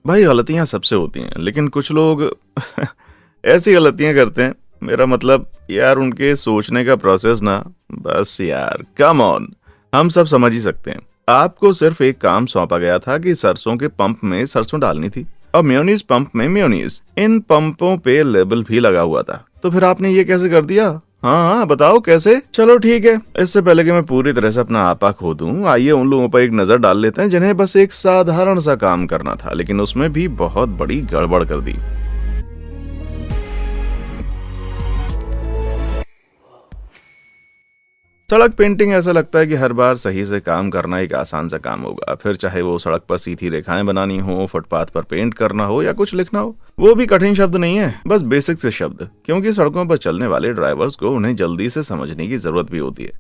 भाई गलतियां सबसे होती हैं, लेकिन कुछ लोग ऐसी गलतियां करते हैं। मेरा मतलब यार उनके सोचने का प्रोसेस ना, बस यार कम ऑन। हम सब समझ ही सकते हैं। आपको सिर्फ एक काम सौंपा गया था कि सरसों के पंप में सरसों डालनी थी और मेयोनीज पंप में मेयोनीज। इन पंपों पे लेबल भी लगा हुआ था, तो फिर आपने ये कैसे कर दिया? हाँ हाँ बताओ कैसे? चलो ठीक है, इससे पहले कि मैं पूरी तरह से अपना आपा खो दूं, आइए उन लोगों पर एक नजर डाल लेते हैं जिन्हें बस एक साधारण सा काम करना था, लेकिन उसमें भी बहुत बड़ी गड़बड़ कर दी। सड़क पेंटिंग ऐसा लगता है कि हर बार सही से काम करना एक आसान सा काम होगा, फिर चाहे वो सड़क पर सीधी रेखाएं बनानी हो, फुटपाथ पर पेंट करना हो या कुछ लिखना हो। वो भी कठिन शब्द नहीं है, बस बेसिक से शब्द, क्योंकि सड़कों पर चलने वाले ड्राइवर्स को उन्हें जल्दी से समझने की जरूरत भी होती है।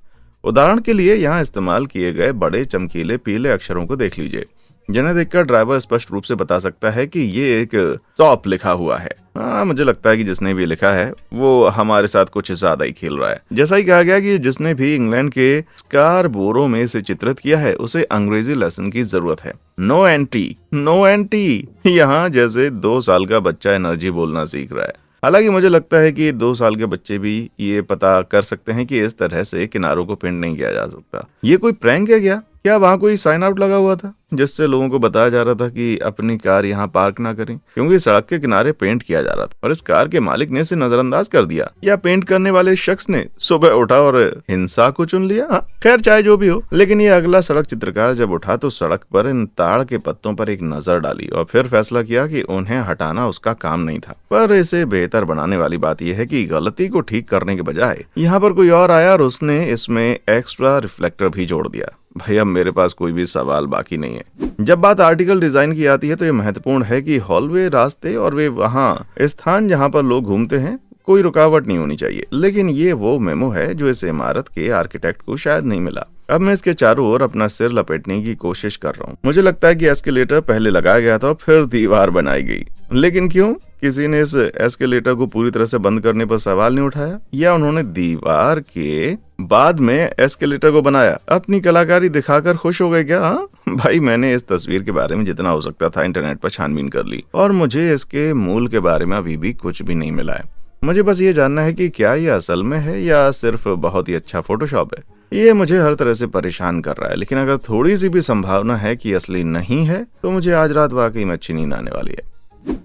उदाहरण के लिए यहाँ इस्तेमाल किए गए बड़े चमकीले पीले अक्षरों को देख लीजिए, जिन्हें देखकर ड्राइवर स्पष्ट रूप से बता सकता है कि ये एक टॉप लिखा हुआ है। हाँ, मुझे लगता है कि जिसने भी लिखा है वो हमारे साथ कुछ ज्यादा ही खेल रहा है। जैसा ही कहा गया कि जिसने भी इंग्लैंड के स्कारबोरो में इसे चित्रित किया है उसे अंग्रेजी लेसन की जरूरत है। No anti, no anti. यहाँ जैसे 2 साल का बच्चा एनर्जी बोलना सीख रहा है। हालांकि मुझे लगता है कि 2 साल के बच्चे भी ये पता कर सकते हैं कि इस तरह से किनारों को पेंट नहीं किया जा सकता। ये कोई प्रैंक है क्या वहाँ कोई साइन आउट लगा हुआ था जिससे लोगों को बताया जा रहा था कि अपनी कार यहाँ पार्क ना करें, क्योंकि सड़क के किनारे पेंट किया जा रहा था और इस कार के मालिक ने इसे नजरअंदाज कर दिया, या पेंट करने वाले शख्स ने सुबह उठा और हिंसा को चुन लिया? हाँ, खैर चाहे जो भी हो, लेकिन ये अगला सड़क चित्रकार जब उठा तो सड़क पर इन ताड़ के पत्तों पर एक नजर डाली और फिर फैसला किया कि उन्हें हटाना उसका काम नहीं था। पर इसे बेहतर बनाने वाली बात यह है कि गलती को ठीक करने के बजाय यहाँ पर कोई और आया और उसने इसमें एक्स्ट्रा रिफ्लेक्टर भी जोड़ दिया। भाई अब मेरे पास कोई भी सवाल बाकी नहीं है। जब बात आर्टिकल डिजाइन की आती है तो ये महत्वपूर्ण है कि हॉलवे, रास्ते और वे वहाँ स्थान जहाँ पर लोग घूमते हैं, कोई रुकावट नहीं होनी चाहिए। लेकिन ये वो मेमो है जो इस इमारत के आर्किटेक्ट को शायद नहीं मिला। अब मैं इसके चारों ओर अपना सिर लपेटने की कोशिश कर रहा हूँ। मुझे लगता है कि एस्केलेटर पहले लगाया गया था, फिर दीवार बनाई गई। लेकिन क्यों? किसी ने इस एस्केलेटर को पूरी तरह से बंद करने पर सवाल नहीं उठाया, या उन्होंने दीवार के बाद में एस्केलेटर को बनाया? अपनी कलाकारी दिखाकर खुश हो गए क्या? हाँ भाई, मैंने इस तस्वीर के बारे में जितना हो सकता था इंटरनेट पर छानबीन कर ली और मुझे इसके मूल के बारे में अभी भी कुछ भी नहीं मिला है। मुझे बस ये जानना है कि क्या ये असल में है या सिर्फ बहुत ही अच्छा फोटोशॉप है। ये मुझे हर तरह से परेशान कर रहा है, लेकिन अगर थोड़ी सी भी संभावना है कि असली नहीं है तो मुझे आज रात वाकई में अच्छी नींद आने वाली है।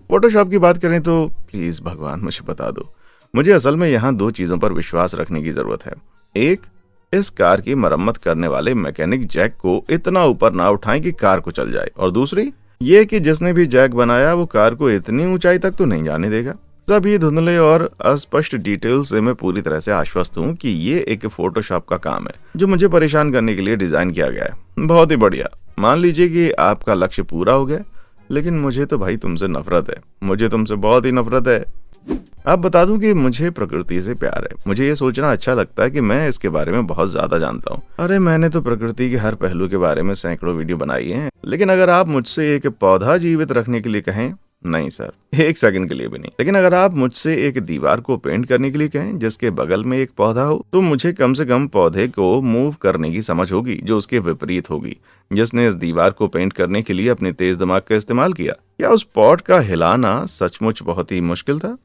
फोटोशॉप की बात करें तो प्लीज भगवान मुझे बता दो, मुझे असल में यहाँ 2 चीजों पर विश्वास रखने की जरूरत है। एक, इस कार की मरम्मत करने वाले मैकेनिक जैक को इतना ऊपर ना उठाएं कि कार को चल जाए, और दूसरी ये कि जिसने भी जैक बनाया वो कार को इतनी ऊंचाई तक तो नहीं जाने देगा। सभी धुंधले और अस्पष्ट डिटेल से मैं पूरी तरह से आश्वस्त हूँ कि ये एक फोटोशॉप का काम है जो मुझे परेशान करने के लिए डिजाइन किया गया है। बहुत ही बढ़िया। मान लीजिए कि आपका लक्ष्य पूरा हो गया, लेकिन मुझे तो भाई तुमसे नफरत है। मुझे तुमसे बहुत ही नफरत है। अब बता दूं कि मुझे प्रकृति से प्यार है। मुझे ये सोचना अच्छा लगता है कि मैं इसके बारे में बहुत ज्यादा जानता हूँ। अरे मैंने तो प्रकृति के हर पहलू के बारे में सैकड़ों वीडियो बनाई हैं, लेकिन अगर आप मुझसे एक पौधा जीवित रखने के लिए कहें, नहीं सर, 1 सेकंड के लिए भी नहीं। लेकिन अगर आप मुझसे एक दीवार को पेंट करने के लिए कहें जिसके बगल में एक पौधा हो, तो मुझे कम से कम पौधे को मूव करने की समझ होगी जो उसके विपरीत होगी। जिसने इस दीवार को पेंट करने के लिए अपने तेज दिमाग का इस्तेमाल किया, क्या उस पॉट का हिलाना सचमुच बहुत ही मुश्किल था?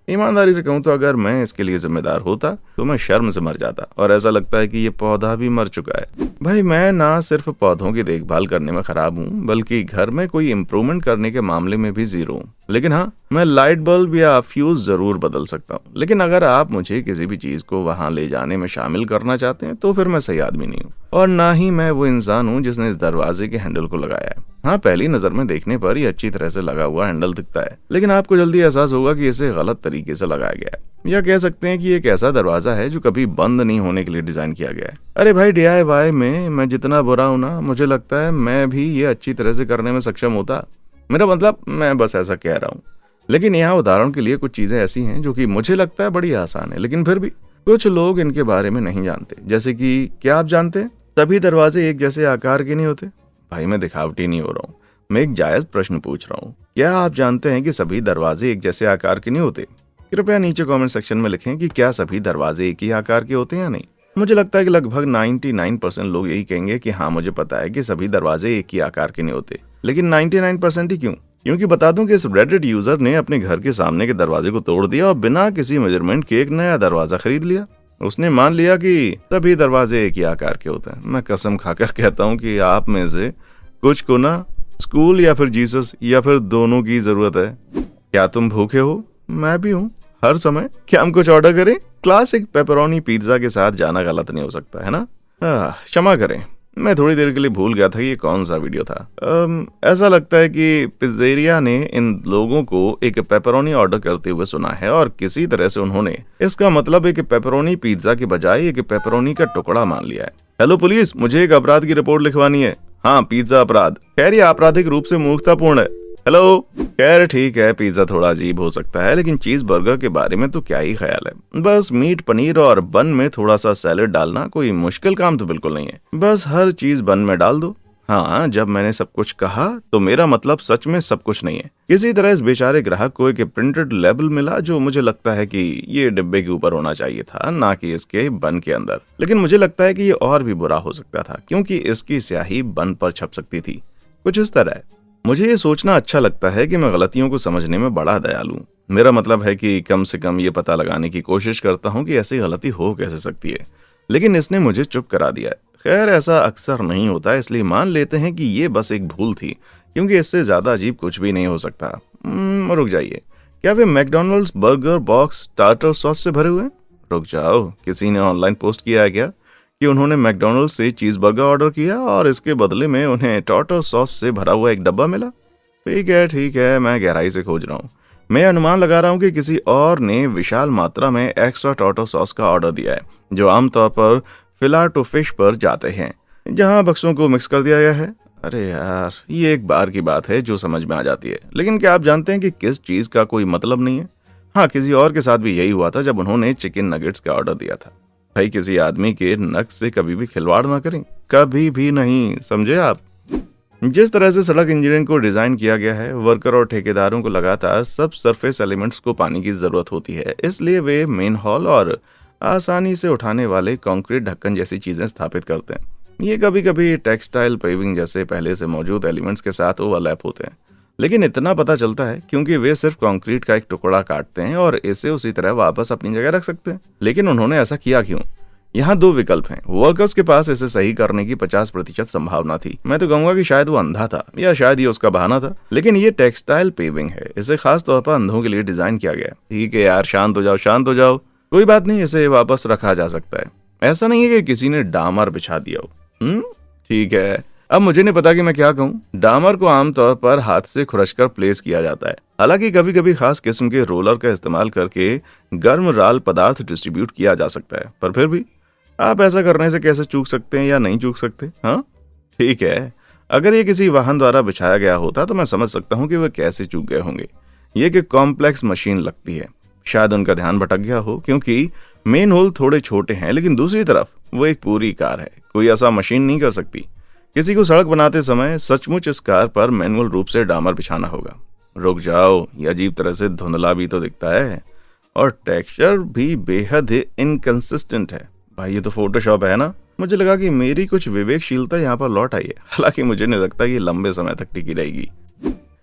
ईमानदारी से कहूँ तो अगर मैं इसके लिए जिम्मेदार होता तो मैं शर्म से मर जाता, और ऐसा लगता है कि ये पौधा भी मर चुका है। भाई मैं ना सिर्फ पौधों की देखभाल करने में खराब हूँ, बल्कि घर में कोई इम्प्रूवमेंट करने के मामले में भी जीरो हूँ। लेकिन हाँ, मैं लाइट बल्ब या फ्यूज जरूर बदल सकता हूँ। लेकिन अगर आप मुझे किसी भी चीज को वहां ले जाने में शामिल करना चाहते हैं तो फिर मैं सही आदमी नहीं हूँ, और ना ही मैं वो इंसान हूँ जिसने इस दरवाजे के हैंडल को लगाया है। हाँ, पहली नजर में देखने पर ये अच्छी तरह से लगा हुआ हैंडल दिखता है, लेकिन आपको जल्दी एहसास होगा कि इसे गलत तरीके से लगाया गया है, या कह सकते हैं कि एक ऐसा दरवाजा है जो कभी बंद नहीं होने के लिए डिजाइन किया गया है। अरे भाई, DIY में मैं जितना बुरा हूं ना, मुझे लगता है मैं भी ये अच्छी तरह से करने में सक्षम होता। मेरा मतलब, मैं बस ऐसा कह रहा हूँ। लेकिन यहाँ उदाहरण के लिए कुछ चीजें ऐसी हैं जो कि मुझे लगता है बड़ी आसान है, लेकिन फिर भी कुछ लोग इनके बारे में नहीं जानते। जैसे कि क्या आप जानते हैं सभी दरवाजे एक जैसे आकार के नहीं होते? भाई मैं दिखावटी नहीं हो रहा हूँ, मैं एक जायज प्रश्न पूछ रहा हूँ। क्या आप जानते हैं कि सभी दरवाजे एक जैसे आकार के नहीं होते? कृपया नीचे कमेंट सेक्शन में लिखें कि क्या सभी दरवाजे एक ही आकार के होते हैं या नहीं। मुझे लगता है कि लगभग 99% लोग यही कहेंगे कि हाँ मुझे पता है कि सभी दरवाजे एक ही आकार के नहीं होते। लेकिन 99% ही क्यों? क्योंकि बता दूं कि इस रेडिट यूजर ने अपने घर के सामने के दरवाजे को तोड़ दिया और बिना किसी मेजरमेंट के एक नया दरवाजा खरीद लिया। उसने मान लिया कि सभी दरवाजे एक ही आकार के होते हैं। मैं कसम खाकर कहता हूँ कि आप में से कुछ को ना स्कूल या फिर जीसस या फिर दोनों की जरूरत है। क्या तुम भूखे हो? मैं भी हूँ हर समय। क्या हम कुछ ऑर्डर करें? क्लासिक पेपरोनी पिज्जा के साथ जाना गलत नहीं हो सकता है ना? क्षमा करें, मैं थोड़ी देर के लिए भूल गया था कि ये कौन सा वीडियो था। ऐसा लगता है कि पिज़्ज़ेरिया ने इन लोगों को एक पेपरोनी ऑर्डर करते हुए सुना है और किसी तरह से उन्होंने इसका मतलब एक पेपरोनी पिज्जा के बजाय एक पेपरोनी का टुकड़ा मान लिया है। हेलो पुलिस, मुझे एक अपराध की रिपोर्ट लिखवानी है। हाँ, पिज्जा अपराध। खैर ये आपराधिक रूप से मूर्खतापूर्ण है। हेलो। खैर ठीक है, पिज्जा थोड़ा अजीब हो सकता है, लेकिन चीज बर्गर के बारे में तो क्या ही ख्याल है। बस मीट, पनीर और बन में थोड़ा सा सैलेड डालना कोई मुश्किल काम तो बिल्कुल नहीं है। बस हर चीज बन में डाल दो। हाँ, जब मैंने सब कुछ कहा तो मेरा मतलब सच में सब कुछ नहीं है। किसी तरह इस बेचारे ग्राहक को एक प्रिंटेड लेबल मिला जो मुझे लगता है कि ये डिब्बे के ऊपर होना चाहिए था, ना कि इसके बन के अंदर। लेकिन मुझे लगता है कि ये और भी बुरा हो सकता था, क्योंकि इसकी स्याही बन पर छप सकती थी। कुछ इस तरह। मुझे ये सोचना अच्छा लगता है कि मैं गलतियों को समझने में बड़ा दयालु हूं। मेरा मतलब है कि कम से कम ये पता लगाने की कोशिश करता हूं कि ऐसी गलती हो कैसे सकती है। लेकिन इसने मुझे चुप करा दिया है। खैर ऐसा अक्सर नहीं होता, इसलिए मान लेते हैं कि ये बस एक भूल थी, क्योंकि इससे ज्यादा अजीब कुछ भी नहीं हो सकता। रुक जाइए, क्या वे McDonald's burger box tartar sauce से भरे हुए हैं? रुक जाओ, किसी ने ऑनलाइन पोस्ट किया है क्या कि उन्होंने मैकडॉनल्ड्स से चीज बर्गर ऑर्डर किया और इसके बदले में उन्हें टार्टर सॉस से भरा हुआ एक डब्बा मिला? ठीक है, मैं गहराई से खोज रहा हूँ। मैं अनुमान लगा रहा हूँ कि किसी और ने विशाल मात्रा में एक्स्ट्रा टार्टर सॉस का ऑर्डर दिया है, जो आमतौर पर फिला टू फिश पर जाते हैं, जहां बक्सों को मिक्स कर दिया गया है। अरे यार, ये एक बार की बात है जो समझ में आ जाती है, लेकिन क्या आप जानते हैं कि किस चीज का कोई मतलब नहीं है? हाँ, किसी और के साथ भी यही हुआ था जब उन्होंने चिकन नगेट्स का ऑर्डर दिया था। भाई, किसी आदमी के नक से कभी भी खिलवाड़ ना करें, कभी भी नहीं, समझे आप? जिस तरह से सड़क इंजीनियरिंग को डिजाइन किया गया है, वर्कर और ठेकेदारों को लगातार सब सरफेस एलिमेंट्स को पानी की जरूरत होती है, इसलिए वे मेन हॉल और आसानी से उठाने वाले कंक्रीट ढक्कन जैसी चीजें स्थापित करते हैं। ये कभी कभी टेक्सटाइल पेविंग जैसे पहले से मौजूद एलिमेंट्स के साथ ओवरलैप होते हैं, लेकिन इतना पता चलता है क्योंकि वे सिर्फ कंक्रीट का एक टुकड़ा काटते हैं और इसे उसी तरह वापस अपनी जगह रख सकते हैं। लेकिन उन्होंने ऐसा किया क्यों? यहाँ दो विकल्प हैं। वर्कर्स के पास इसे सही करने की 50% संभावना थी। मैं तो कहूंगा कि शायद वो अंधा था, या शायद ये उसका बहाना था। लेकिन ये टेक्सटाइल पेविंग है, इसे खास तौर पर अंधों के लिए डिजाइन किया गया है। ठीक है यार, शांत हो जाओ, शांत हो जाओ, कोई बात नहीं, इसे वापस रखा जा सकता है। ऐसा नहीं है कि किसी ने डामर बिछा दिया हो। ठीक है, अब मुझे नहीं पता कि मैं क्या कहूँ। डामर को आमतौर पर हाथ से खुरचकर प्लेस किया जाता है, हालांकि कभी कभी खास किस्म के रोलर का इस्तेमाल करके गर्म राल पदार्थ डिस्ट्रीब्यूट किया जा सकता है। पर फिर भी आप ऐसा करने से कैसे चूक सकते हैं या नहीं चूक सकते? हाँ ठीक है, अगर ये किसी वाहन द्वारा बिछाया गया होता तो मैं समझ सकता हूँ कि वह कैसे चूक गए होंगे। ये एक कॉम्प्लेक्स मशीन लगती है। शायद उनका ध्यान भटक गया हो, क्योंकि मेन होल थोड़े छोटे हैं, लेकिन दूसरी तरफ वो एक पूरी कार है। कोई ऐसा मशीन नहीं कर सकती। किसी को सड़क बनाते समय सचमुच इस कार पर मैनुअल रूप से डामर बिछाना होगा। रुक जाओ, ये अजीब तरह से धुंधला भी तो दिखता है और टेक्सचर भी बेहद इनकंसिस्टेंट है। भाई ये तो फोटोशॉप है ना? मुझे लगा कि मेरी कुछ विवेकशीलता यहाँ पर लौट आई है, हालांकि मुझे नहीं लगता कि लंबे समय तक टिकी रहेगी।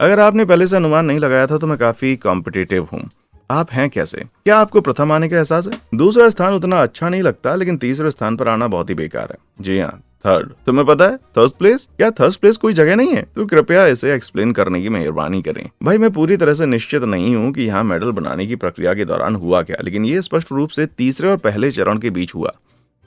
अगर आपने पहले से अनुमान नहीं लगाया था तो मैं काफी कॉम्पिटिटिव हूँ। आप हैं कैसे? क्या आपको प्रथम आने का एहसास है? दूसरा स्थान उतना अच्छा नहीं लगता, लेकिन तीसरे स्थान पर आना बहुत ही बेकार है। जी हाँ, थर्ड। तुम्हें पता है थर्स्ट प्लेस? क्या थर्स्ट प्लेस कोई जगह नहीं है? तो कृपया इसे एक्सप्लेन करने की मेहरबानी करें। भाई मैं पूरी तरह से निश्चित नहीं हूँ कि यहाँ मेडल बनाने की प्रक्रिया के दौरान हुआ क्या, लेकिन ये स्पष्ट रूप से तीसरे और पहले चरण के बीच हुआ।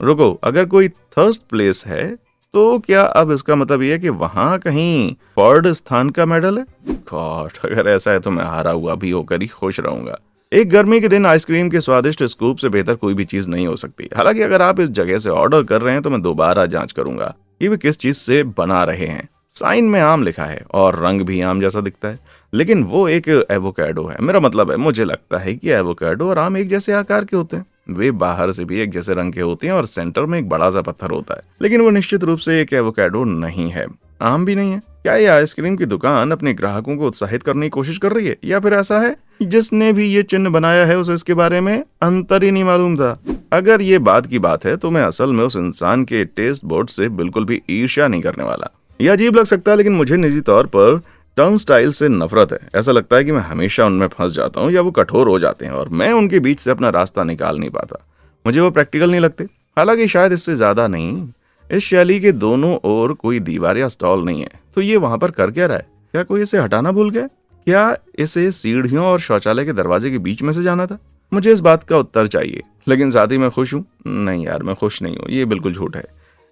रुको, अगर कोई थर्स्ट प्लेस है तो क्या अब इसका मतलब ये है कि वहां कहीं फोर्ड स्थान का मेडल है? गॉड, अगर ऐसा है तो मैं हारा हुआ भी होकर ही खुश रहूंगा। एक गर्मी के दिन आइसक्रीम के स्वादिष्ट स्कूप से बेहतर कोई भी चीज नहीं हो सकती। हालांकि अगर आप इस जगह से ऑर्डर कर रहे हैं तो मैं दोबारा जांच करूंगा कि वे किस चीज से बना रहे हैं। साइन में आम लिखा है और रंग भी आम जैसा दिखता है, लेकिन वो एक एवोकाडो है। मेरा मतलब है, मुझे लगता है कि एवोकाडो और आम एक जैसे आकार के होते हैं। वे बाहर से भी एक जैसे रंग के होते हैं और सेंटर में एक बड़ा सा पत्थर होता है, लेकिन वो निश्चित रूप से एक एवोकाडो नहीं है, आम भी नहीं है। क्या ये आइसक्रीम की दुकान अपने ग्राहकों को उत्साहित करने की कोशिश कर रही है, या फिर ऐसा है जिसने भी ये चिन्ह बनाया है उसे इसके बारे में अंतर ही नहीं मालूम था? अगर ये बात की बात है तो मैं असल में उस इंसान के टेस्ट बोर्ड से बिल्कुल भी ईर्ष्या नहीं करने वाला। यह अजीब लग सकता है, लेकिन मुझे निजी तौर पर टर्न स्टाइल से नफरत है। ऐसा लगता है कि मैं हमेशा उनमें फंस जाता हूँ या वो कठोर हो जाते हैं और मैं उनके बीच से अपना रास्ता निकाल नहीं पाता। मुझे वो प्रैक्टिकल नहीं लगते। हालांकि शायद इससे ज्यादा नहीं, इस शैली के दोनों ओर कोई दीवार या स्टॉल नहीं है, तो ये वहां पर कर क्या रहा है? क्या कोई इसे हटाना भूल गया? क्या इसे सीढ़ियों और शौचालय के दरवाजे के बीच में से जाना था? मुझे इस बात का उत्तर चाहिए। लेकिन साथ ही मैं खुश हूँ? नहीं यार, मैं खुश नहीं हूँ, ये बिल्कुल झूठ है।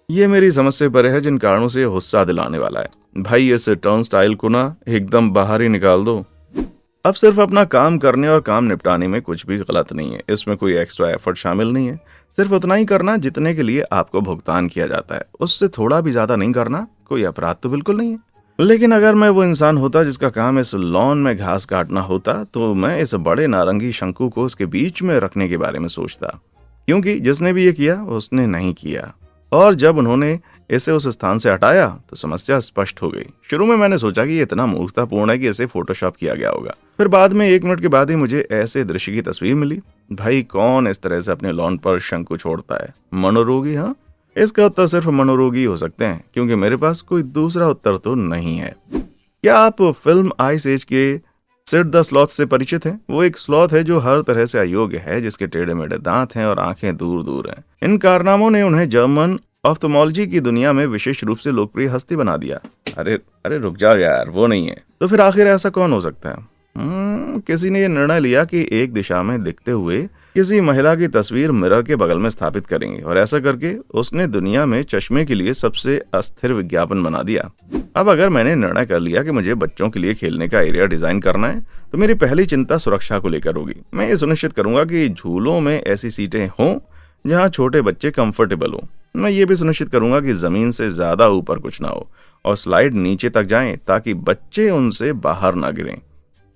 ये मेरी समझ से परे है जिन कारणों से ये गुस्सा दिलाने वाला है। भाई इस टर्न स्टाइल को ना एकदम बाहर ही निकाल दो। अब सिर्फ अपना काम करने और काम निपटाने में कुछ भी गलत नहीं है। इसमें कोई एक्स्ट्रा एफर्ट शामिल नहीं है। सिर्फ उतना ही करना जितने के लिए आपको भुगतान किया जाता है। उससे थोड़ा भी ज्यादा नहीं करना कोई अपराध तो बिल्कुल नहीं है। लेकिन अगर मैं वो इंसान होता जिसका काम इस लॉन में घास काटना होता, तो मैं इस बड़े नारंगी शंकु को उसके बीच में रखने के बारे में सोचता, क्योंकि जिसने भी ये किया उसने नहीं किया। और जब उन्होंने इसे उस स्थान से हटाया तो समस्या स्पष्ट हो गई। शुरू में मैंने सोचा कि ये इतना मूर्खतापूर्ण है कि इसे फोटोशॉप किया गया होगा। फिर बाद में 1 मिनट के बाद ही मुझे ऐसे दृश्य की तस्वीर मिली। भाई कौन इस तरह से अपने लॉन पर शंकु छोड़ता है? मनोरोगी? हाँ, इसका उत्तर सिर्फ मनोरोगी हो सकते हैं, क्योंकि मेरे पास कोई दूसरा उत्तर तो नहीं है। क्या आप फिल्म आइस एज के सिड द स्लॉथ से परिचित हैं? वो एक स्लॉथ है जो हर तरह से अयोग्य है, जिसके टेढ़े मेढ़े दांत हैं और आंखें दूर दूर हैं। इन कारनामों ने उन्हें जर्मन ऑफ्थल्मोलॉजी की दुनिया में विशेष रूप से लोकप्रिय हस्ती बना दिया। अरे अरे रुक जाओ यार, वो नहीं है तो फिर आखिर ऐसा कौन हो सकता है? किसी ने यह निर्णय लिया कि एक दिशा में दिखते हुए किसी महिला की तस्वीर मिरर के बगल में स्थापित करेंगे, और ऐसा करके उसने दुनिया में चश्मे के लिए सबसे अस्थिर विज्ञापन बना दिया। अब अगर मैंने निर्णय कर लिया कि मुझे बच्चों के लिए खेलने का एरिया डिजाइन करना है, तो मेरी पहली चिंता सुरक्षा को लेकर होगी। मैं ये सुनिश्चित करूंगा कि झूलों में ऐसी सीटें हों जहां छोटे बच्चे कंफर्टेबल हो। मैं ये भी सुनिश्चित करूंगा कि जमीन से ज्यादा ऊपर कुछ ना हो और स्लाइड नीचे तक जाएं ताकि बच्चे उनसे बाहर ना गिरें।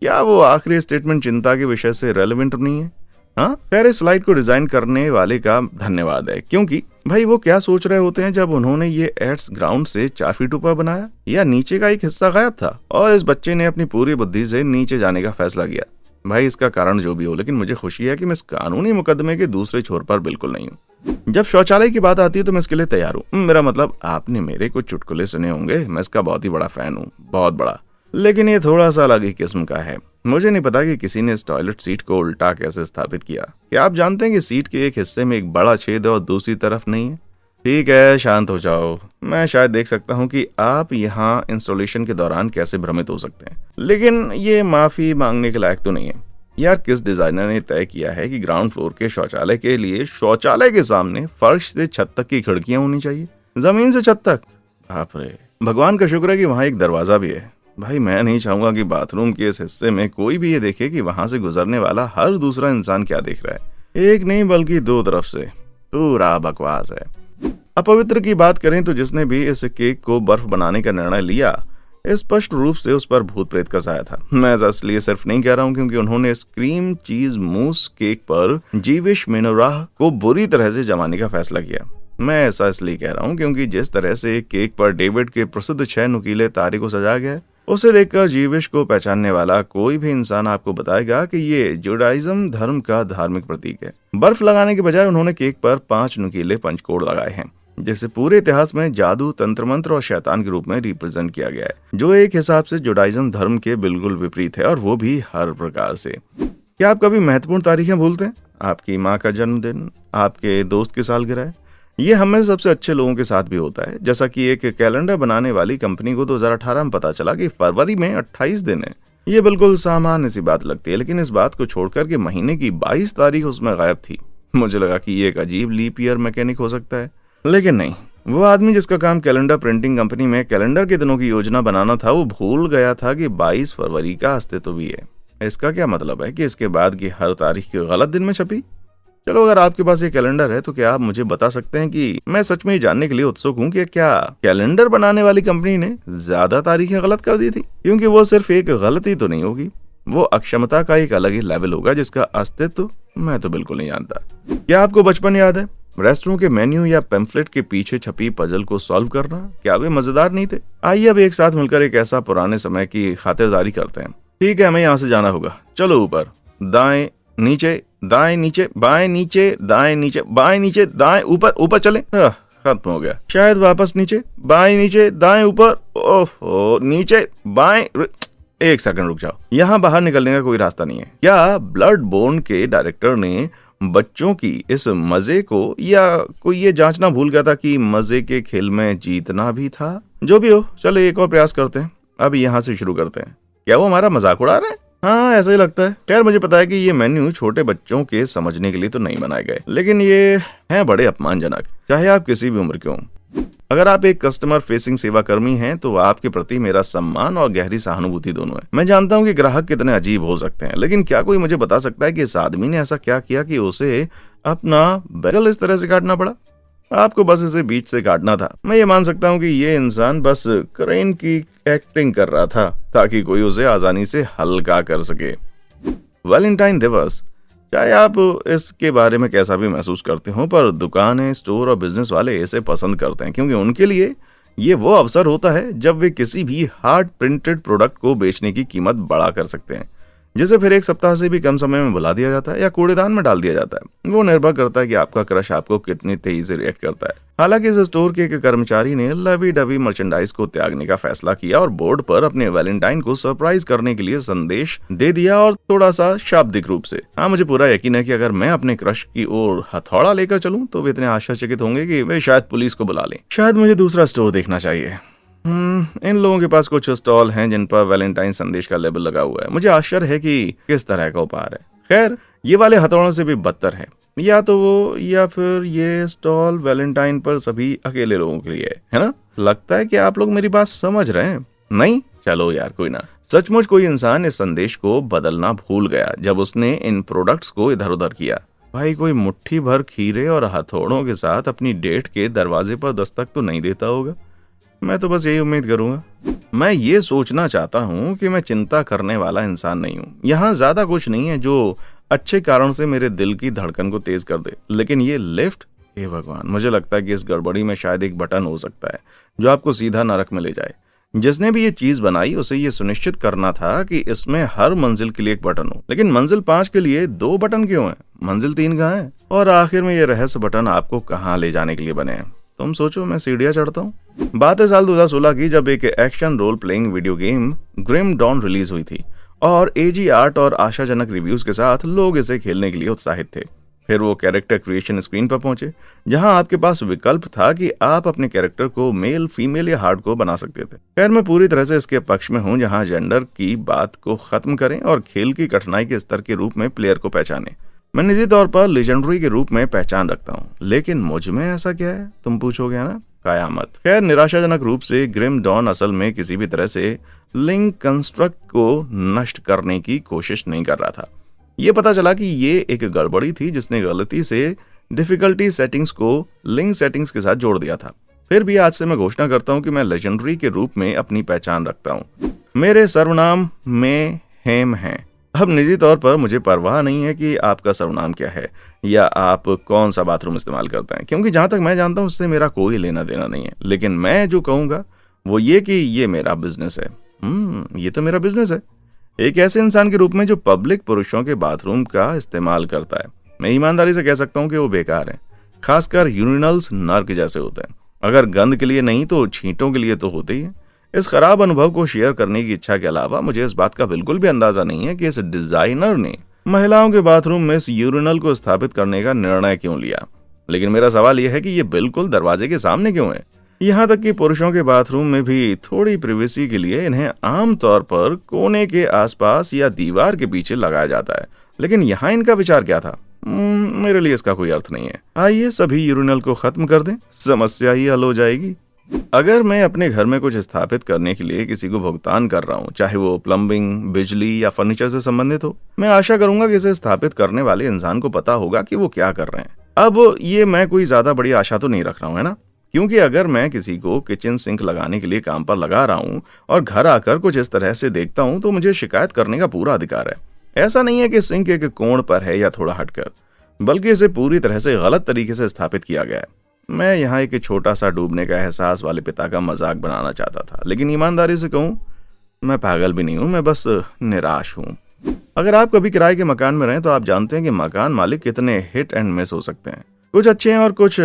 क्या वो आखिरी स्टेटमेंट चिंता के विषय से रेलेवेंट नहीं है? हाँ, खैर इस स्लाइड को डिजाइन करने वाले का धन्यवाद है, क्योंकि भाई वो क्या सोच रहे होते हैं जब उन्होंने ये एड्स ग्राउंड से 4 फीट ऊपर बनाया, या नीचे का एक हिस्सा गायब था और इस बच्चे ने अपनी पूरी बुद्धि से नीचे जाने का फैसला किया। भाई इसका कारण जो भी हो, लेकिन मुझे खुशी है कि मैं इस कानूनी मुकदमे के दूसरे छोर पर बिल्कुल नहीं हूँ। जब शौचालय की बात आती है तो मैं इसके लिए तैयार हूँ। मेरा मतलब, आपने मेरे कुछ चुटकुले सुने होंगे, मैं इसका बहुत ही बड़ा फैन हूँ, बहुत बड़ा। लेकिन ये थोड़ा सा अलग ही किस्म का है। मुझे नहीं पता कि किसी ने इस टॉयलेट सीट को उल्टा कैसे स्थापित किया। क्या आप जानते हैं कि सीट के एक हिस्से में एक बड़ा छेद है और दूसरी तरफ नहीं है? ठीक है, शांत हो जाओ। मैं शायद देख सकता हूँ कि आप यहाँ इंस्टॉलेशन के दौरान कैसे भ्रमित हो सकते हैं, लेकिन ये माफी मांगने के लायक तो नहीं है। यार, किस डिजाइनर ने तय किया है कि ग्राउंड फ्लोर के शौचालय के लिए शौचालय के सामने फर्श से छत तक की खिड़कियां होनी चाहिए, जमीन से छत तक? बाप रे, भगवान का शुक्र है कि वहां एक दरवाजा भी है। भाई मैं नहीं चाहूंगा कि बाथरूम के इस हिस्से में कोई भी ये देखे कि वहां से गुजरने वाला हर दूसरा इंसान क्या देख रहा है। एक नहीं बल्कि 2 तरफ से। पूरा बकवास है। अपवित्र की बात करें तो जिसने भी इस केक को बर्फ बनाने का निर्णय लिया, स्पष्ट रूप से उस पर भूत प्रेत का साया था। मैं ऐसा इसलिए सिर्फ नहीं कह रहा हूँ क्योंकि उन्होंने इस क्रीम चीज मूस केक पर जीविश मेनोराह को बुरी तरह से जमाने का फैसला किया। मैं ऐसा इसलिए कह रहा हूँ क्योंकि जिस तरह से केक पर डेविड के प्रसिद्ध 6 नुकीले तारे को सजाया गया है, उसे देखकर जीविश को पहचानने वाला कोई भी इंसान आपको बताएगा कि ये जुडाइज्म धर्म का धार्मिक प्रतीक है। बर्फ लगाने के बजाय उन्होंने केक पर 5 नुकीले पंचकोड़ लगाए हैं, जिसे पूरे इतिहास में जादू, तंत्र मंत्र और शैतान के रूप में रिप्रेजेंट किया गया है, जो एक हिसाब से जुडाइज्म धर्म के बिल्कुल विपरीत है, और वो भी हर प्रकार से। क्या आप कभी महत्वपूर्ण तारीखें भूलते हैं? आपकी माँ का जन्मदिन, आपके दोस्त की सालगिरह। ये हमें सबसे अच्छे लोगों के साथ भी होता है। जैसा कि एक कैलेंडर बनाने वाली कंपनी को 2018 में पता चला कि फरवरी में 28 दिन है। ये बिल्कुल सामान्य सी बात लगती है, लेकिन इस बात को छोड़कर कि महीने की 22 तारीख उसमें गायब थी, मुझे लगा कि ये एक अजीब लीप ईयर मैकेनिक हो सकता है। लेकिन नहीं, वो आदमी जिसका काम कैलेंडर प्रिंटिंग कंपनी में कैलेंडर के दिनों की योजना बनाना था, वो भूल गया था कि 22 फरवरी का अस्तित्व भी है। इसका क्या मतलब है कि इसके बाद की हर तारीख के गलत दिन में छपी? चलो, अगर आपके पास ये कैलेंडर है तो क्या आप मुझे बता सकते हैं कि मैं सच में जानने के लिए उत्सुक हूँ कि क्या कैलेंडर बनाने वाली कंपनी ने ज्यादा तारीखें गलत कर दी थी? क्योंकि वो सिर्फ एक गलती तो नहीं होगी, वो अक्षमता का एक अलग ही लेवल होगा जिसका अस्तित्व मैं तो बिल्कुल नहीं जानता। क्या आपको बचपन याद है? रेस्टोरेंट के मेन्यू या पैम्फलेट के पीछे छपी पजल को सॉल्व करना, क्या वे मजेदार नहीं थे? आइए अब एक साथ मिलकर एक ऐसा पुराने समय की खातिरदारी करते हैं। ठीक है, हमें यहाँ से जाना होगा। चलो, ऊपर, दाएं, नीचे, दाएं, नीचे, बाएं, नीचे, दाएं, नीचे, बाएं, नीचे, दाएं, ऊपर, ऊपर चले। खत्म हो गया। शायद वापस नीचे, बाएं, नीचे, दाएं, ऊपर, ओहो, नीचे, बाएं। एक सेकंड रुक जाओ, यहाँ बाहर निकलने का कोई रास्ता नहीं है क्या? ब्लड बोर्न के डायरेक्टर ने बच्चों की इस मजे को, या कोई ये जांचना भूल गया था कि मजे के खेल में जीतना भी था? जो भी हो, चलो एक और प्रयास करते हैं। अब यहाँ से शुरू करते हैं। क्या वो हमारा मजाक उड़ा रहे हैं? हाँ, ऐसा ही लगता है। खैर, मुझे पता है कि ये मेन्यू छोटे बच्चों के समझने के लिए तो नहीं बनाए गए, लेकिन ये हैं बड़े अपमानजनक, चाहे आप किसी भी उम्र के हों। अगर आप एक कस्टमर फेसिंग सेवा कर्मी हैं तो आपके प्रति मेरा सम्मान और गहरी सहानुभूति दोनों है। मैं जानता हूं कि ग्राहक कितने अजीब हो सकते हैं, लेकिन क्या कोई मुझे बता सकता है कि इस आदमी ने ऐसा क्या किया कि उसे अपना बैगल इस तरह से काटना पड़ा? आपको बस इसे बीच से काटना था। मैं ये मान सकता हूँ कि ये इंसान बस क्रेन की एक्टिंग कर रहा था ताकि कोई उसे आसानी से हल्का कर सके। वैलेंटाइन दिवस, चाहे आप इसके बारे में कैसा भी महसूस करते हो, पर दुकानें, स्टोर और बिजनेस वाले इसे पसंद करते हैं क्योंकि उनके लिए ये वो अवसर होता है जब वे किसी भी हार्ड प्रिंटेड प्रोडक्ट को बेचने की कीमत बढ़ा कर सकते हैं, जिसे फिर एक सप्ताह से भी कम समय में भुला दिया जाता है या कूड़ेदान में डाल दिया जाता है। वो निर्भर करता है कि आपका क्रश आपको कितनी तेजी से रिएक्ट करता है। हालांकि इस स्टोर के एक कर्मचारी ने लवी डवी मर्चेंडाइज को त्यागने का फैसला किया और बोर्ड पर अपने वैलेंटाइन को सरप्राइज करने के लिए संदेश दे दिया, और थोड़ा सा शाब्दिक रूप से। हाँ, मुझे पूरा यकीन है कि अगर मैं अपने क्रश की ओर हथौड़ा लेकर चलूं तो वे इतने आश्चर्यचकित होंगे कि वे शायद पुलिस को बुला लें। शायद मुझे दूसरा स्टोर देखना चाहिए। इन लोगों के पास कुछ स्टॉल हैं जिन पर वैलेंटाइन संदेश का लेबल लगा हुआ है। मुझे आश्चर्य है कि किस तरह का उपहार है। खैर, ये वाले हथौड़ों से भी बदतर है। या तो वो, या फिर ये स्टॉल वैलेंटाइन पर सभी अकेले लोगों के लिए है ना? लगता है कि आप लोग मेरी बात समझ रहे हैं। नहीं, चलो यार, कोई ना। सचमुच कोई इंसान इस संदेश को बदलना भूल गया जब उसने इन प्रोडक्ट्स को इधर उधर किया। भाई, कोई मुट्ठी भर खीरे और हथौड़ों के साथ अपनी डेट के दरवाजे पर दस्तक तो नहीं देता होगा। मैं तो बस यही उम्मीद करूंगा। मैं ये सोचना चाहता हूँ कि मैं चिंता करने वाला इंसान नहीं हूँ। यहाँ ज्यादा कुछ नहीं है जो अच्छे कारण से मेरे दिल की धड़कन को तेज कर दे, लेकिन ये लिफ्ट, हे भगवान, मुझे लगता है कि इस गड़बड़ी में शायद एक बटन हो सकता है जो आपको सीधा नरक में ले जाए। जिसने भी ये चीज बनाई उसे ये सुनिश्चित करना था कि इसमें हर मंजिल के लिए एक बटन हो, लेकिन मंजिल 5 के लिए 2 बटन क्यों है? मंजिल 3 कहाँ है? और आखिर में ये रहस्य बटन आपको कहाँ ले जाने के लिए बने हैं? तुम सोचो, मैं सीढ़ियां चढ़ता हूँ। बात है साल 2016 की, जब एक action role playing video game Grim Dawn release हुई थी और एजी आर्ट और आशाजनक रिव्यूज के साथ लोग इसे खेलने के लिए उत्साहित थे। फिर वो कैरेक्टर क्रिएशन स्क्रीन पर पहुंचे, जहां आपके पास विकल्प था कि आप अपने कैरेक्टर को मेल, फीमेल या हार्डकोर बना सकते थे। खैर, मैं पूरी तरह से इसके पक्ष में हूं जहां जेंडर की बात को खत्म करें और खेल की कठिनाई के स्तर के रूप में प्लेयर को पहचाने। मैं निजी तौर पर लेजेंडरी के रूप में पहचान रखता हूँ, लेकिन मुझ में ऐसा क्या है, तुम पूछोगे ना? कयामत। खैर, निराशाजनक रूप से ग्रिम डॉन असल में किसी भी तरह से लिंक कंस्ट्रक्ट को नष्ट करने की कोशिश नहीं कर रहा था। ये पता चला कि ये एक गड़बड़ी थी जिसने गलती से डिफिकल्टी सेटिंग्स को लिंक सेटिंग्स के साथ जोड़ दिया था। फिर भी आज से मैं घोषणा करता हूँ कि मैं लेजेंडरी के रूप में अपनी पहचान रखता हूँ। मेरे सर्वनाम में हेम हैं। अब निजी तौर पर मुझे परवाह नहीं है कि आपका सर्वनाम क्या है या आप कौन सा बाथरूम इस्तेमाल करते हैं, क्योंकि जहां तक मैं जानता हूं उससे मेरा कोई लेना देना नहीं है। लेकिन मैं जो कहूंगा वो ये कि ये मेरा बिजनेस है। ये तो मेरा बिजनेस है, एक ऐसे इंसान के रूप में जो पब्लिक पुरुषों के बाथरूम का इस्तेमाल करता है। मैं ईमानदारी से कह सकता हूँ कि वो बेकार है। खासकर यूरिनल्स नर्क जैसे होते हैं। अगर गंद के लिए नहीं तो छींटों के लिए तो होते ही है। इस खराब अनुभव को शेयर करने की इच्छा के अलावा मुझे इस बात का बिल्कुल भी अंदाजा नहीं है कि इस डिजाइनर ने महिलाओं के बाथरूम में इस यूरिनल को स्थापित करने का निर्णय क्यों लिया। लेकिन मेरा सवाल यह है कि ये बिल्कुल दरवाजे के सामने क्यों है। यहाँ तक कि पुरुषों के बाथरूम में भी थोड़ी प्रिवेसी के लिए इन्हें आमतौर पर कोने के आसपास या दीवार के पीछे लगाया जाता है, लेकिन यहाँ इनका विचार क्या था? मेरे लिए इसका कोई अर्थ नहीं है। आइए सभी यूरिनल को खत्म कर दें, समस्या ही हल हो जाएगी। अगर मैं अपने घर में कुछ स्थापित करने के लिए किसी को भुगतान कर रहा हूँ, चाहे वो प्लम्बिंग, बिजली या फर्नीचर से संबंधित हो, मैं आशा करूंगा कि इसे स्थापित करने वाले इंसान को पता होगा कि वो क्या कर रहे हैं। अब ये मैं कोई ज्यादा बड़ी आशा तो नहीं रख रहा हूँ, है ना? क्योंकि अगर मैं किसी को किचन सिंक लगाने के लिए काम पर लगा रहा हूँ और घर आकर कुछ इस तरह से देखता हूँ तो मुझे शिकायत करने का पूरा अधिकार है। ऐसा नहीं है कि सिंक एक कोण पर है या थोड़ा हटकर, बल्कि इसे पूरी तरह से गलत तरीके से स्थापित किया गया है। मैं यहाँ एक छोटा सा डूबने का एहसास वाले पिता का मजाक बनाना चाहता था, लेकिन ईमानदारी से कहूँ मैं पागल भी नहीं हूँ, मैं बस निराश हूँ। अगर आप कभी किराए के मकान में रहें तो आप जानते हैं कि मकान मालिक कितने हिट एंड मिस हो सकते हैं। कुछ अच्छे हैं और कुछ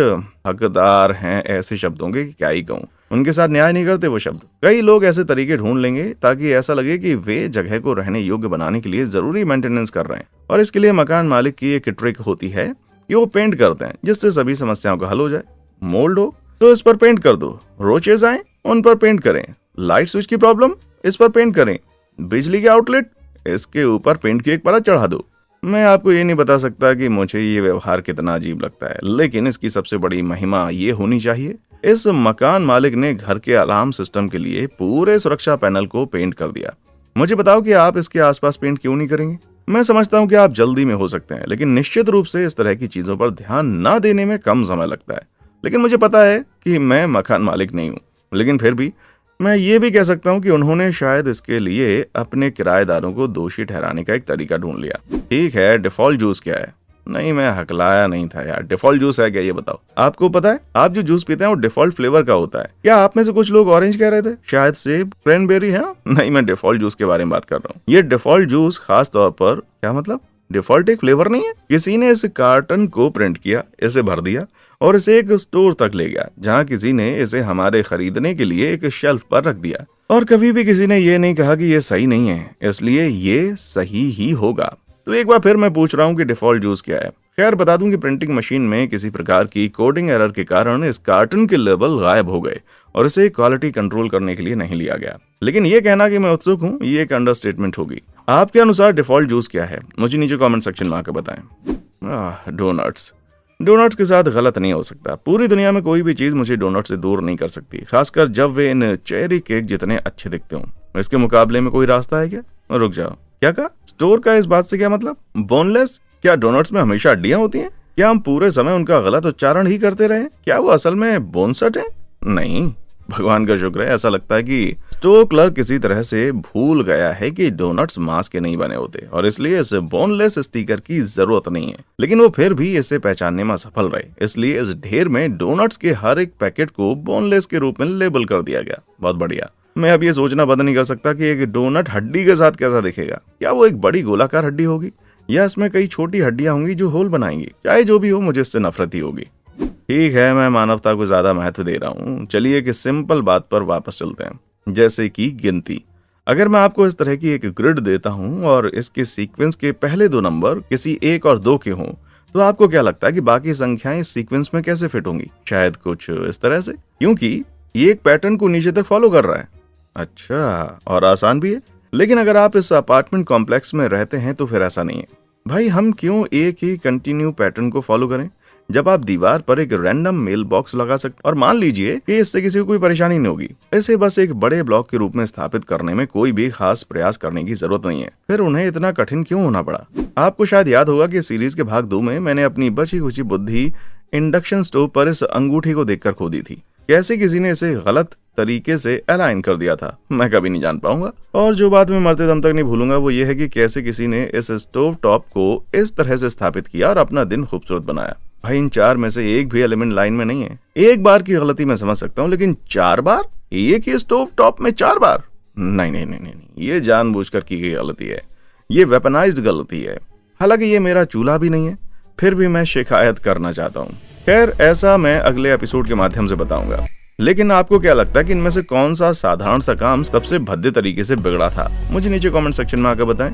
हकदार हैं ऐसे शब्दों के कि क्या ही कहूँ। उनके साथ न्याय नहीं करते वो शब्द। कई लोग ऐसे तरीके ढूंढ लेंगे ताकि ऐसा लगे कि वे जगह को रहने योग्य बनाने के लिए जरूरी मेंटेनेंस कर रहे हैं, और इसके लिए मकान मालिक की एक ट्रिक होती है कि वो पेंट करते हैं जिससे सभी समस्याओं का हल हो जाए। मोल्ड हो तो इस पर पेंट कर दो, रोचेज आए उन पर पेंट करें, लाइट स्विच की प्रॉब्लम इस पर पेंट करें, बिजली के आउटलेट इसके ऊपर पेंट की एक परत चढ़ा दो। मैं आपको ये नहीं बता सकता कि मुझे ये व्यवहार कितना अजीब लगता है, लेकिन इसकी सबसे बड़ी महिमा ये होनी चाहिए, इस मकान मालिक ने घर के अलार्म सिस्टम के लिए पूरे सुरक्षा पैनल को पेंट कर दिया। मुझे बताओ कि आप इसके आसपास पेंट क्यों नहीं करेंगे? मैं समझता हूँ कि आप जल्दी में हो सकते हैं, लेकिन निश्चित रूप से इस तरह की चीजों पर ध्यान न देने में कम समय लगता है। लेकिन मुझे पता है कि मैं मकान मालिक नहीं हूँ, लेकिन फिर भी मैं ये भी कह सकता हूँ कि उन्होंने शायद इसके लिए अपने किराएदारों को दोषी ठहराने का एक तरीका ढूंढ लिया। ठीक है, डिफॉल्ट जूस क्या है? नहीं, मैं हकलाया नहीं था यार। डिफॉल्ट जूस है क्या ये बताओ? आपको पता है आप जो जूस पीते हैं वो डिफॉल्ट फ्लेवर का होता है। क्या आप में से कुछ लोग ऑरेंज कह रहे थे? शायद सेब, क्रैनबेरी है? नहीं, मैं डिफॉल्ट जूस के बारे में बात कर रहा हूँ। ये डिफॉल्ट जूस खास तौर पर क्या मतलब? डिफॉल्ट एक फ्लेवर नहीं है। किसी ने इस कार्टन को प्रिंट किया, इसे भर दिया और इसे एक स्टोर तक ले गया, जहाँ किसी ने इसे हमारे खरीदने के लिए एक शेल्फ पर रख दिया, और कभी भी किसी ने ये नहीं कहा कि ये सही नहीं है, इसलिए ये सही ही होगा। तो एक बार फिर मैं पूछ रहा हूँ कि डिफॉल्ट जूस क्या है? खैर, बता दूं कि प्रिंटिंग मशीन में किसी प्रकार की कोडिंग एरर के कारण इस कार्टन के लेबल गायब हो गए और इसे क्वालिटी कंट्रोल करने के लिए नहीं लिया गया। लेकिन ये कहना कि मैं उत्सुक हूँ, ये एक अंडरस्टेटमेंट होगी। आपके अनुसार डिफॉल्ट जूस क्या है? मुझे नीचे कमेंट सेक्शन में आकर बताएं। डोनट्स। डोनट्स के साथ गलत नहीं हो सकता। पूरी दुनिया में कोई भी चीज मुझे डोनट से दूर नहीं कर सकती, खासकर जब वे इन चेरी केक जितने अच्छे दिखते हों। इसके मुकाबले में कोई रास्ता है क्या? रुक जाओ, क्या कहा? स्टोर का इस बात से क्या मतलब? बोनलेस? क्या डोनट्स में हमेशा हड्डियां होती हैं? क्या हम पूरे समय उनका गलत उच्चारण ही करते रहे? क्या वो असल में बोनसट है? नहीं, भगवान का शुक्र है। ऐसा लगता है कि स्टोर क्लर्क किसी तरह से भूल गया है कि डोनट्स मांस के नहीं बने होते और इसलिए इस बोनलेस स्टिकर की जरूरत नहीं है, लेकिन वो फिर भी इसे पहचानने में सफल रहे, इसलिए इस ढेर में डोनट्स के हर एक पैकेट को बोनलेस के रूप में लेबल कर दिया गया। बहुत बढ़िया। मैं अब ये सोचना बंद नहीं कर सकता कि एक डोनट हड्डी के साथ कैसा दिखेगा। क्या वो एक बड़ी गोलाकार हड्डी होगी या इसमें कई छोटी हड्डियां होंगी जो होल बनाएंगी? चाहे जो भी हो, मुझे इससे नफरत ही होगी। ठीक है, मैं मानवता को ज्यादा महत्व दे रहा हूँ। चलिए एक सिंपल बात पर वापस चलते हैं, जैसे कि गिनती। अगर मैं आपको इस तरह की एक ग्रिड देता हूँ और इसके सीक्वेंस के पहले 2 नंबर किसी 1 और 2 के हों, तो आपको क्या लगता है कि बाकी संख्याएं इस सीक्वेंस में कैसे फिट होंगी? शायद कुछ इस तरह से, क्योंकि ये एक पैटर्न को नीचे तक फॉलो कर रहा है। अच्छा, और आसान भी है। लेकिन अगर आप इस अपार्टमेंट कॉम्प्लेक्स में रहते हैं तो फिर ऐसा नहीं है। भाई, हम क्यों एक ही कंटिन्यू पैटर्न को फॉलो करें जब आप दीवार पर एक रैंडम मेल बॉक्स लगा सकते, और मान लीजिए कि इससे किसी को कोई परेशानी नहीं होगी। इसे बस एक बड़े ब्लॉक के रूप में स्थापित करने में कोई भी खास प्रयास करने की जरूरत नहीं है। फिर उन्हें इतना कठिन क्यों होना पड़ा? आपको शायद याद होगा कि सीरीज के भाग 2 में मैंने अपनी बची खुची बुद्धि इंडक्शन स्टोव पर इस अंगूठी को देखकर खो दी थी। कैसे किसी ने इसे गलत तरीके से अलाइन कर दिया था, मैं कभी नहीं जान पाऊंगा। और जो बात मैं मरते दम तक नहीं भूलूंगा वो ये है कि कैसे किसी ने इस स्टोव टॉप को इस तरह से स्थापित किया और अपना दिन खूबसूरत बनाया। भाई, इन 4 में से एक भी एलिमेंट लाइन में नहीं है। एक बार की गलती मैं समझ सकता हूँ, लेकिन 4 बार एक ही स्टोव टॉप में 4 बार? नहीं नहीं नहीं नहीं, ये जानबूझकर की गई गलती है। ये वेपनाइज्ड गलती है। हालांकि ये मेरा चूल्हा भी नहीं है, फिर भी मैं शिकायत करना चाहता हूँ। खैर, ऐसा मैं अगले एपिसोड के माध्यम से बताऊंगा। लेकिन आपको क्या लगता है कि इनमें से कौन सा साधारण सा काम सबसे भद्दे तरीके से बिगड़ा था? मुझे नीचे कमेंट सेक्शन में आकर बताएं।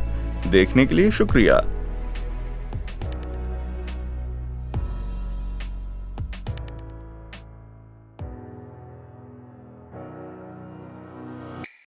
देखने के लिए शुक्रिया।